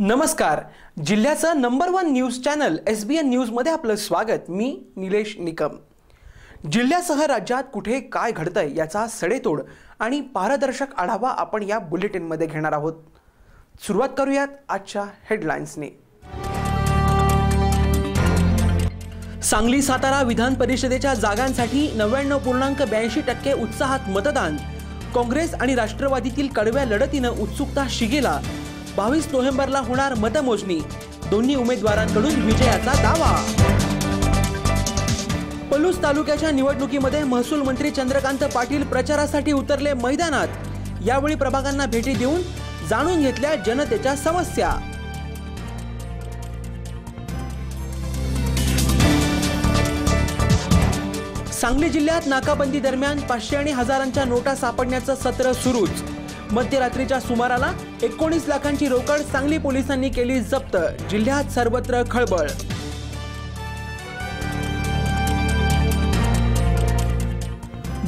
नमस्कार. जिल्ह्याचा number 1 news channel SBN news मध्ये आपलं स्वागत. मी निलेश निकम. जिल्ह्यासह राज्यात कुठे काय घडतंय याचा सडेतोड आणि पारदर्शक आढावा आपण या बुलेटिन मध्ये घेणार आहोत. सुरुवात करूयात आजच्या हेडलाईन्सने. सांगली सातारा विधान परिषदेच्या जागांसाठी 99.82% उत्साहात मतदान. काँग्रेस आणि राष्ट्रवादीतील कडव्या लढतीनं उत्सुकता शिगेला. 22 नोव्हेंबरला होणार मतमोजणी. दोन्ही उमेदवारांकडून विजयाचा दावा. पलूस तालुक्याच्या निवडणुकीमध्ये महसूल मंत्री चंद्रकांत पाटील प्रचारासाठी उतरले मैदानात. यावेळी प्रभागांना भेटी देऊन जाणून घेतल्या जनतेच्या समस्या. सांगली जिल्ह्यात नाकाबंदी दरम्यान 500 आणि हजारांच्या नोटा सापडण्याचं सत्र सुरूच. मध्यरात्रीच्या सुमाराला 19 लाखांची रोकड सांगली पोलिसांनी केली जप्त. जिल्ह्यात सर्वत्र खळबळ.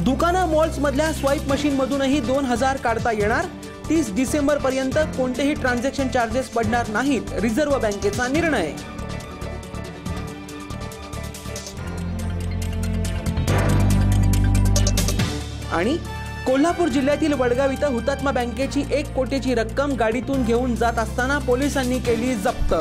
दुकानं मॉल्स मधल्या स्वाईप मशीन मधूनही 2000 काढता येणार. 30 डिसेंबर पर्यंत कोणतेही ट्रान्झॅक्शन चार्जेस पडणार नाहीत. रिझर्व्ह बँकेचा निर्णय. आणि कोल्हापूर जिल्ह्यातील वडगाव इथं हुतात्मा बँकेची 1 कोटीची रक्कम गाडीतून घेऊन जात असताना पोलिसांनी केली जप्त.